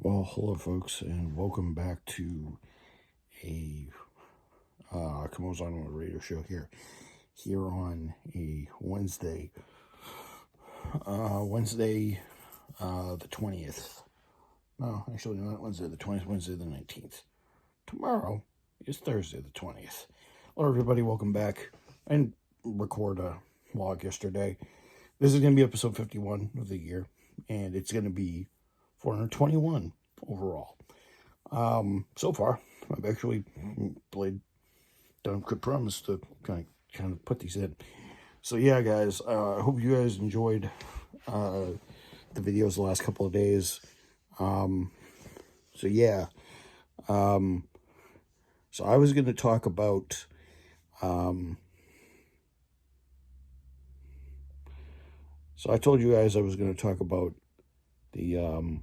Well, hello folks, and welcome back to a Como's Automotive Radio Show here on a Wednesday, the 20th. No, actually not Wednesday the 20th, Wednesday the 19th. Tomorrow is Thursday the 20th. Hello everybody, welcome back. I didn't record a vlog yesterday. This is going to be episode 51 of the year, and it's going to be 421 overall. So far, I've actually done a good promise to kind of put these in. So yeah, guys, I hope you guys enjoyed the videos the last couple of days. So yeah, so I was going to talk about so I told you guys I was going to talk about the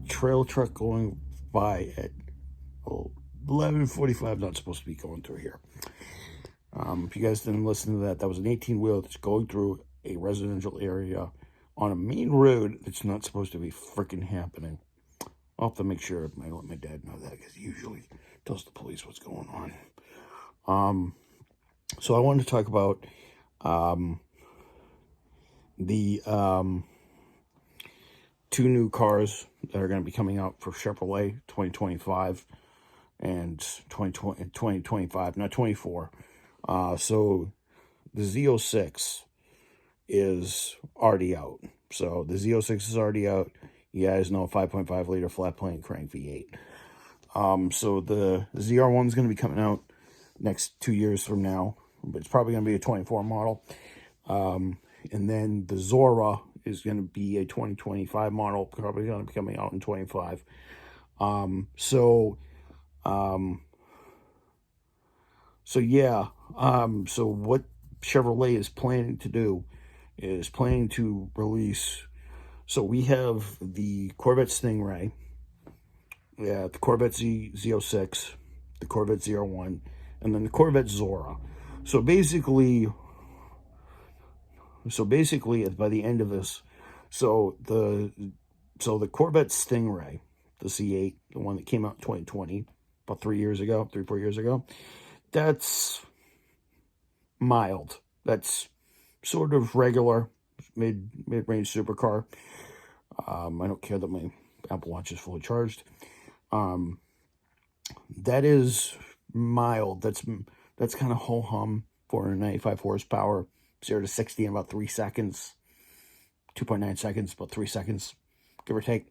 trail truck going by at 11:45, not supposed to be going through here. If you guys didn't listen to that, that was an 18-wheel that's going through a residential area on a main road that's not supposed to be freaking happening. I'll have to make sure I let my dad know that, because he usually tells the police what's going on. So I wanted to talk about the two new cars that are going to be coming out for Chevrolet 2025 and 2025, not 24. So the Z06 is already out. So the Z06 is already out. You guys know, 5.5 liter flat plane crank V8. So the ZR1 is going to be coming out next 2 years from now, but it's probably going to be a 24 model. And then the Zora is going to be a 2025 model, probably going to be coming out in 25. So yeah, so what Chevrolet is planning to do is planning to release, so we have the Corvette Stingray, the Corvette Z06, the Corvette ZR1, and then the Corvette Zora. So basically, by the end of this, so the Corvette Stingray, the C8, the one that came out in 2020, about 4 years ago, that's mild. That's sort of regular, mid-range supercar. I don't care that my Apple Watch is fully charged. That is mild. That's kind of ho-hum, 495 horsepower, 0 to 60 in about 3 seconds, 2.9 seconds, about 3 seconds, give or take.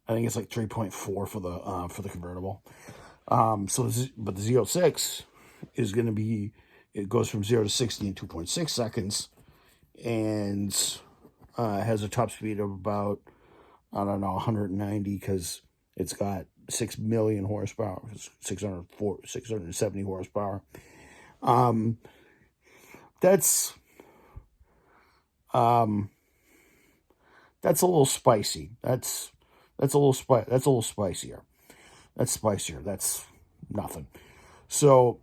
I think it's like 3.4 for the convertible. But the Z06 is going to be, it goes from 0 to 60 in 2.6 seconds, and has a top speed of about, I don't know, 190, because it's got 6 million horsepower, 670 horsepower. That's a little spicy. That's a little spicier. That's spicier. That's nothing. So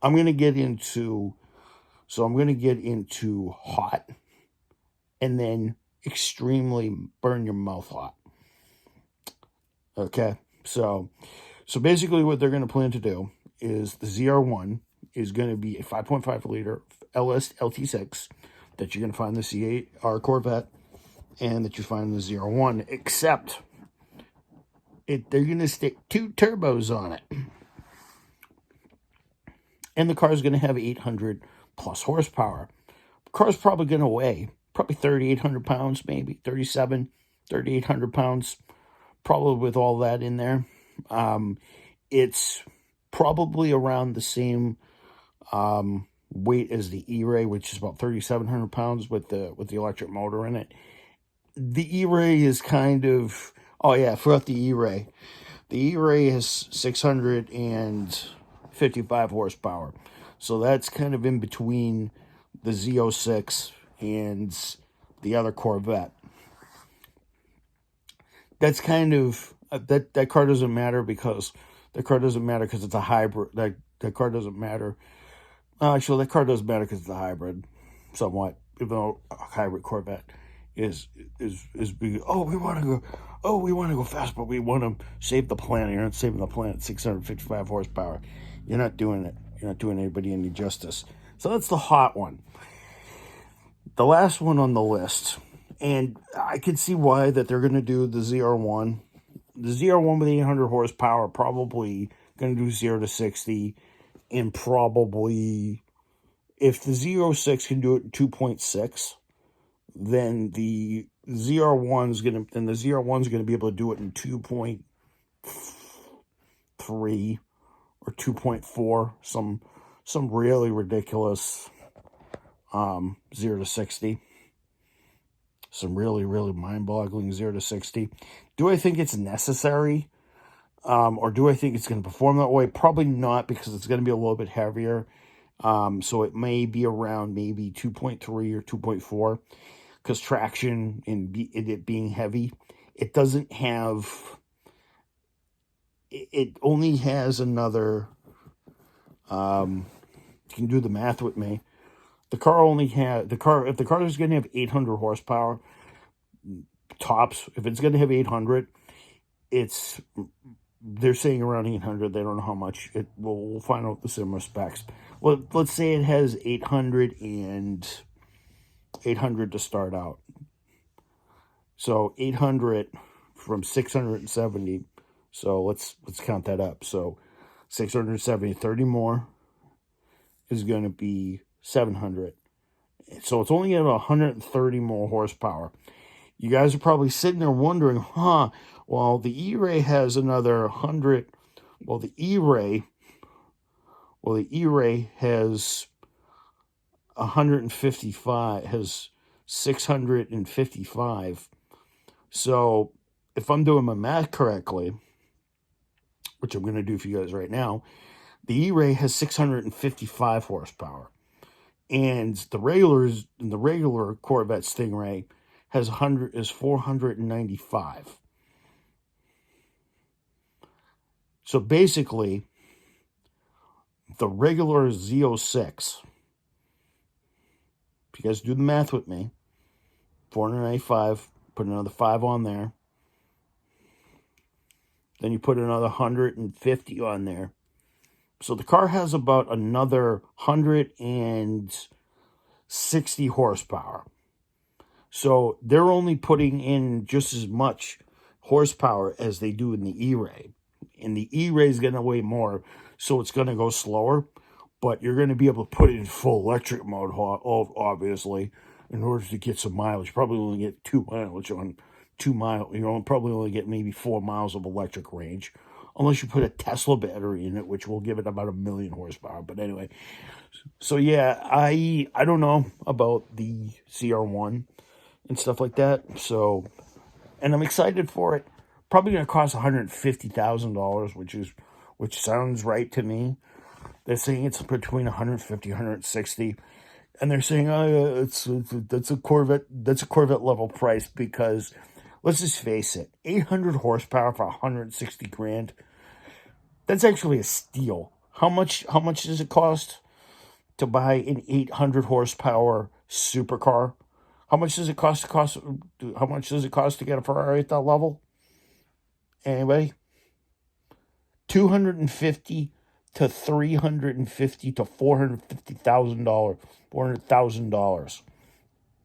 I'm going to get into hot, and then extremely burn your mouth hot. Okay. So basically what they're going to plan to do is the ZR1 is going to be a 5.5 liter LS LT6 that you're going to find in the C8R Corvette, and that you find in the ZR1, except they're going to stick 2 turbos on it. And the car is going to have 800 plus horsepower. The car's probably going to weigh probably 3,800 pounds, maybe 3,800 pounds, probably with all that in there. It's probably around the same weight as the E-Ray, which is about 3,700 pounds with the electric motor in it. The E-Ray is kind of, oh yeah, I forgot the E-Ray. The E-Ray has 655 horsepower. So that's kind of in between the Z06 and the other Corvette. That's kind of, that car doesn't matter, because That car doesn't matter because it's a hybrid. That car doesn't matter. Actually, that car does matter because it's a hybrid, somewhat. Even though a hybrid Corvette is big. Oh, we want to go. Oh, we want to go fast, but we want to save the planet. You're not saving the planet. 655 horsepower. You're not doing it. You're not doing anybody any justice. So that's the hot one. The last one on the list, and I can see why that they're going to do the ZR1. The ZR1 with 800 horsepower, probably going to do 0 to 60, and probably, if the Z06 can do it in 2.6, then the ZR1's going to be able to do it in 2.3 or 2.4, some really ridiculous 0 to 60. Some really, really mind-boggling 0 to 60. Do I think it's necessary? Or do I think it's going to perform that way? Probably not, because it's going to be a little bit heavier. So it may be around maybe 2.3 or 2.4, because traction and it being heavy, it doesn't have... It only has another... you can do the math with me. The car only had... If the car is going to have 800 horsepower, tops, if it's going to have 800, they're saying around 800. They don't know how much. We'll find out the similar specs. Well, let's say it has 800 to start out. So 800 from 670. So let's count that up. So 670, 30 more is going to be 700. So it's only going to have 130 more horsepower. You guys are probably sitting there wondering, well, the E-Ray has another 100. Well, the E-Ray has 155, has 655. So if I'm doing my math correctly, which I'm going to do for you guys right now, the E-Ray has 655 horsepower. And the regular Corvette Stingray is 495. So basically, the regular Z06, if you guys do the math with me, 495, put another 5 on there. Then you put another 150 on there. So the car has about another 160 horsepower. So they're only putting in just as much horsepower as they do in the E-Ray. And the E-Ray is going to weigh more, so it's going to go slower. But you're going to be able to put it in full electric mode, obviously, in order to get some mileage. Probably only get 2 mileage on 2 miles. Probably only get maybe 4 miles of electric range. Unless you put a Tesla battery in it, which will give it about 1 million horsepower. But anyway, so yeah, I don't know about the ZR1 and stuff like that. So, and I'm excited for it. Probably going to cost $150,000, which sounds right to me. They're saying it's between 150, 160, and they're saying that's a Corvette level price, because let's just face it, 800 horsepower for 160 grand. That's actually a steal. How much does it cost to buy an 800 horsepower supercar? How much does it cost to get a Ferrari at that level? Anybody? $250,000 to $350,000 to $400,000.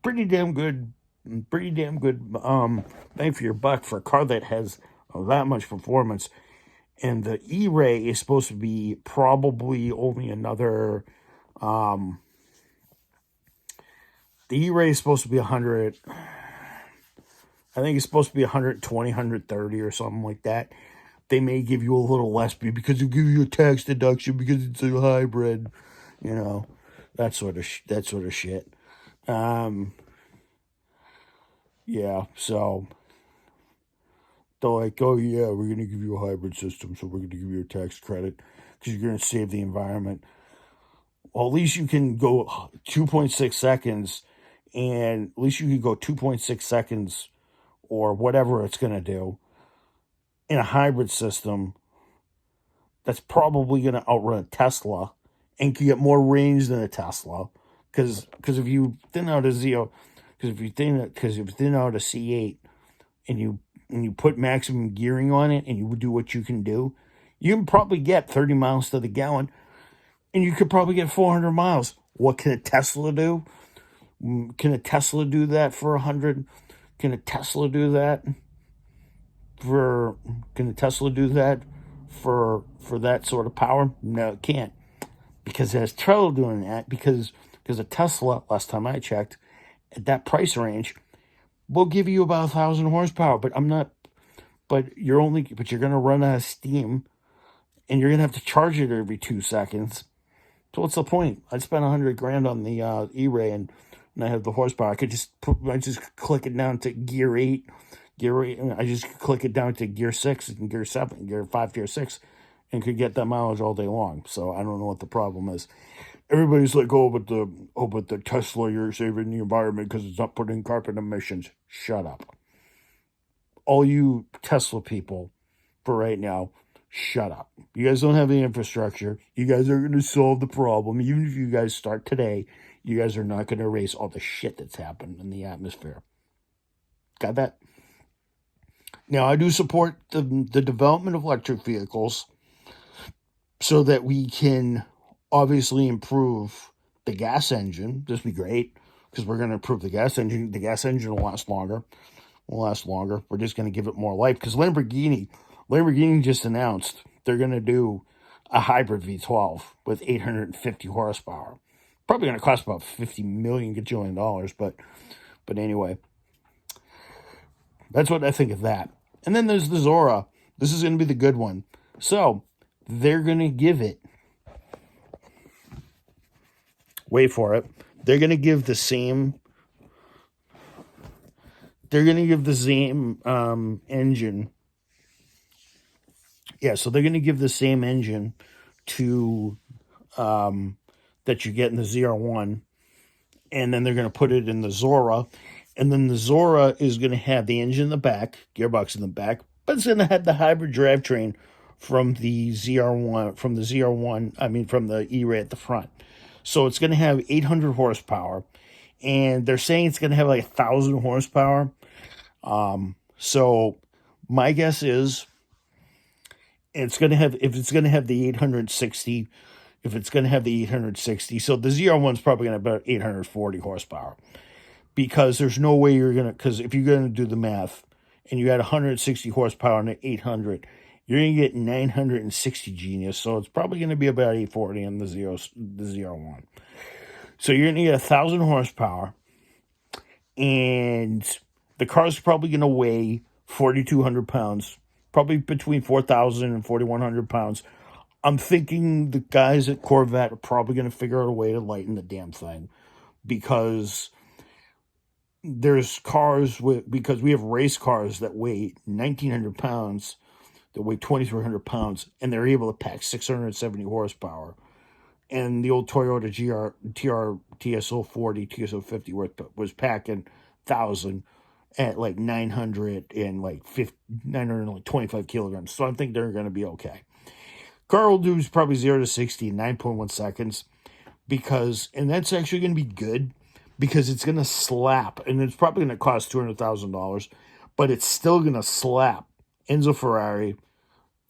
Pretty damn good bang for your buck for a car that has that much performance. And the E-Ray is supposed to be probably only another the E-Ray is supposed to be 100. I think it's supposed to be 120, 130 or something like that. They may give you a little less because they'll give you a tax deduction because it's a hybrid, that sort of shit. Yeah, so they're like, oh yeah, we're going to give you a hybrid system, so we're going to give you a tax credit because you're going to save the environment. Well, at least you can go 2.6 seconds, and at least you can go 2.6 seconds or whatever it's going to do in a hybrid system that's probably going to outrun a Tesla and can get more range than a Tesla. Because if you thin out a Zeo, because if you thin out a C8 and you put maximum gearing on it and you do what you can do, you can probably get 30 miles to the gallon, and you could probably get 400 miles. What can a Tesla do? Can a Tesla do that for 100? Can a Tesla do that for? Can a Tesla do that for that sort of power? No, it can't, because it has trouble doing that. Because a Tesla, last time I checked, at that price range, will give you about 1,000 horsepower. But you're going to run out of steam, and you're going to have to charge it every 2 seconds. So what's the point? I spent $100,000 on the E-Ray, and I have the horsepower. I just click it down to gear 8. I just click it down to gear 6 and gear 7, gear 5, gear 6, and could get that mileage all day long. So I don't know what the problem is. Everybody's like, but the Tesla, you're saving the environment because it's not putting carbon emissions. Shut up. All you Tesla people, for right now, shut up. You guys don't have the infrastructure. You guys are going to solve the problem. Even if you guys start today, you guys are not going to erase all the shit that's happened in the atmosphere. Got that? Now, I do support the development of electric vehicles so that we can obviously improve the gas engine. This would be great, because we're going to improve the gas engine. The gas engine will last longer. We're just going to give it more life, because Lamborghini just announced they're going to do a hybrid V12 with 850 horsepower. Probably going to cost about $50 million gajillion, but anyway, that's what I think of that. And then there's the Zora. This is going to be the good one. So they're going to give it. Wait for it. They're going to give the same. They're going to give the same engine. Yeah, so they're going to give the same engine to that you get in the ZR1, and then they're going to put it in the Zora, and then the Zora is going to have the engine in the back, gearbox in the back, but it's going to have the hybrid drivetrain from the ZR1, from the E-Ray at the front. So it's going to have 800 horsepower, and they're saying it's going to have like 1,000 horsepower. So my guess is it's going to have, if it's going to have the 860, so the ZR1's probably going to have about 840 horsepower, because there's no way because if you're going to do the math and you had 160 horsepower and 800, you're going to get 960 genius. So it's probably going to be about 840 on the ZR1. So you're going to get 1,000 horsepower, and the car's probably going to weigh 4,200 pounds, probably between 4,000 and 4,100 pounds. I'm thinking the guys at Corvette are probably going to figure out a way to lighten the damn thing, because there's because we have race cars that weigh 1,900 pounds, that weigh 2,300 pounds, and they're able to pack 670 horsepower. And the old Toyota TSO40, TSO50 was packing 1,000 at like 925 kilograms. So I think they're going to be okay. Car will do probably 0 to 60 in 9.1 seconds, and that's actually going to be good, because it's going to slap, and it's probably going to cost $200,000, but it's still going to slap Enzo Ferrari,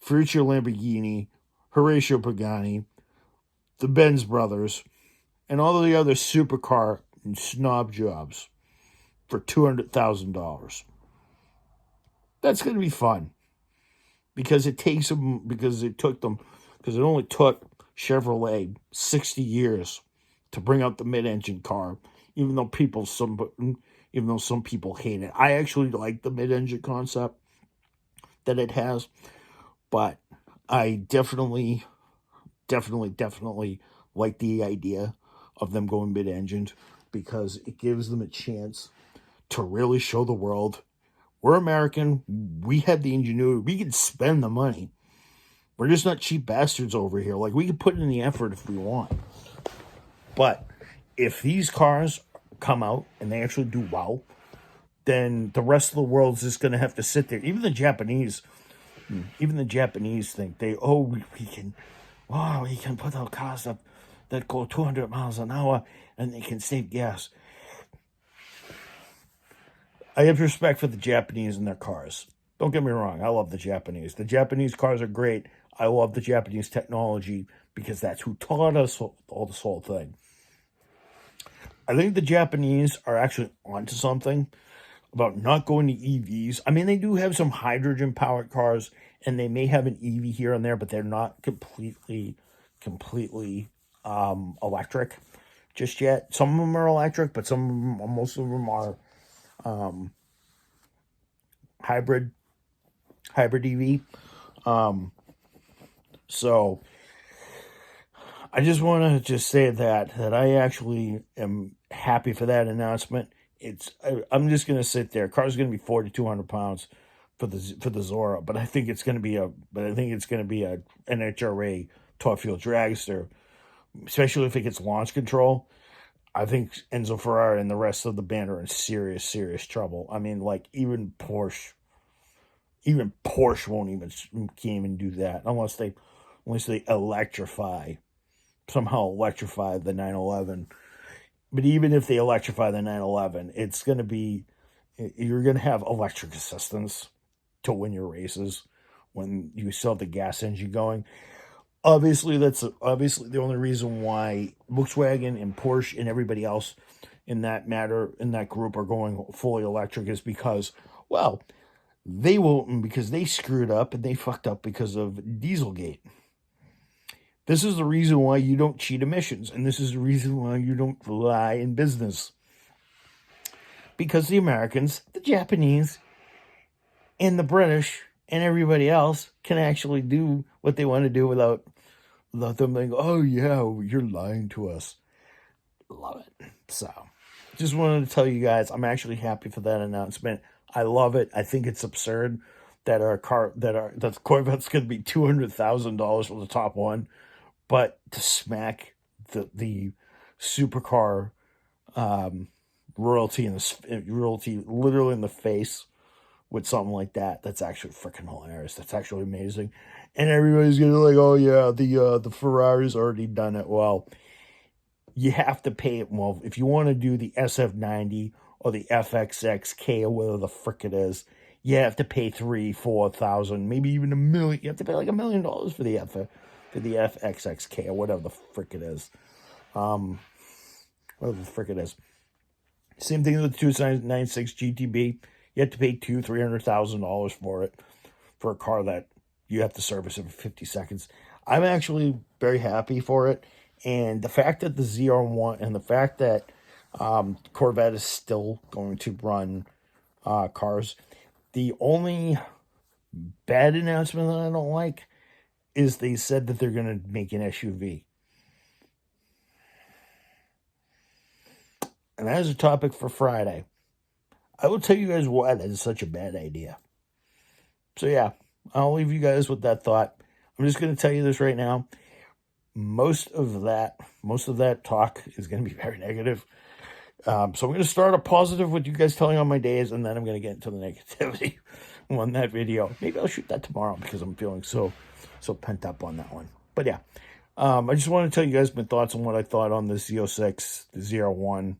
Ferruccio Lamborghini, Horacio Pagani, the Benz brothers, and all the other supercar and snob jobs for $200,000. That's going to be fun, because it only took Chevrolet 60 years to bring out the mid-engine car, even though some people hate it. I actually like the mid-engine concept that it has, but I definitely like the idea of them going mid-engined, because it gives them a chance to really show the world, we're American, we have the ingenuity, we can spend the money. We're just not cheap bastards over here. Like, we can put in the effort if we want. But if these cars come out and they actually do well, then the rest of the world's just going to have to sit there. Even the Japanese, Even the Japanese think we can put out cars up that go 200 miles an hour and they can save gas. I have respect for the Japanese and their cars. Don't get me wrong. I love the Japanese. The Japanese cars are great. I love the Japanese technology because that's who taught us all this whole thing. I think the Japanese are actually onto something about not going to EVs. I mean, they do have some hydrogen-powered cars, and they may have an EV here and there, but they're not completely electric just yet. Some of them are electric, but most of them are hybrid EV. So I just want to say that I actually am happy for that announcement. I'm just going to sit there. Car's going to be 4,200 pounds for the Zora, but I think it's going to be an NHRA top fuel dragster, especially if it gets launch control. I think Enzo Ferrari and the rest of the band are in serious trouble. I mean, like even Porsche can't even do that unless they somehow electrify the 911. But even if they electrify the 911, you're going to have electric assistance to win your races when you still have the gas engine going. Obviously, that's the only reason why Volkswagen and Porsche and everybody else in that group are going fully electric is because, well, they won't, because they screwed up and they fucked up because of Dieselgate. This is the reason why you don't cheat emissions, and this is the reason why you don't lie in business. Because the Americans, the Japanese, and the British, and everybody else can actually do what they want to do without them being, oh yeah, you're lying to us. Love it. So, just wanted to tell you guys, I'm actually happy for that announcement. I love it. I think it's absurd that the Corvette's going to be $200,000 for the top one. But to smack the supercar royalty literally in the face with something like that's actually freaking hilarious. That's actually amazing. And everybody's gonna like, oh yeah, the Ferrari's already done it. Well, you have to pay it. Well, if you want to do the SF90 or the FXXK or whatever the frick it is, you have to pay $3,000-4,000, maybe even $1 million. You have to pay like $1 million for the FXXK or whatever the frick it is. Whatever the frick it is. Same thing with the 296 GTB. You have to pay $200,000-300,000 for it, for a car that you have to service every 50 seconds. I'm actually very happy for it. And the fact that the ZR1 and the fact that Corvette is still going to run cars. The only bad announcement that I don't like is they said that they're going to make an SUV. And that is a topic for Friday. I will tell you guys why that is such a bad idea. So yeah, I'll leave you guys with that thought. I'm just going to tell you this right now. Most of that talk is going to be very negative. So I'm going to start a positive with you guys telling on my days, and then I'm going to get into the negativity on that video. Maybe I'll shoot that tomorrow because I'm feeling so pent up on that one. But yeah, I just want to tell you guys my thoughts on what I thought on the Z06, the ZR1,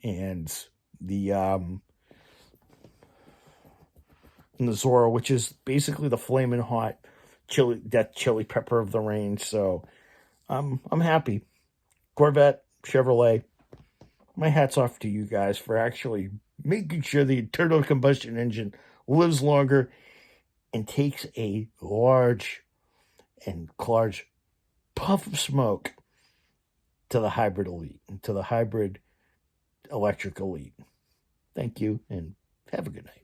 and the Zora, which is basically the flaming hot chili pepper of the range. So I'm happy. Corvette, Chevrolet, my hat's off to you guys for actually making sure the internal combustion engine lives longer and takes a large puff of smoke to the hybrid elite, to the hybrid electric elite. Thank you, and have a good night.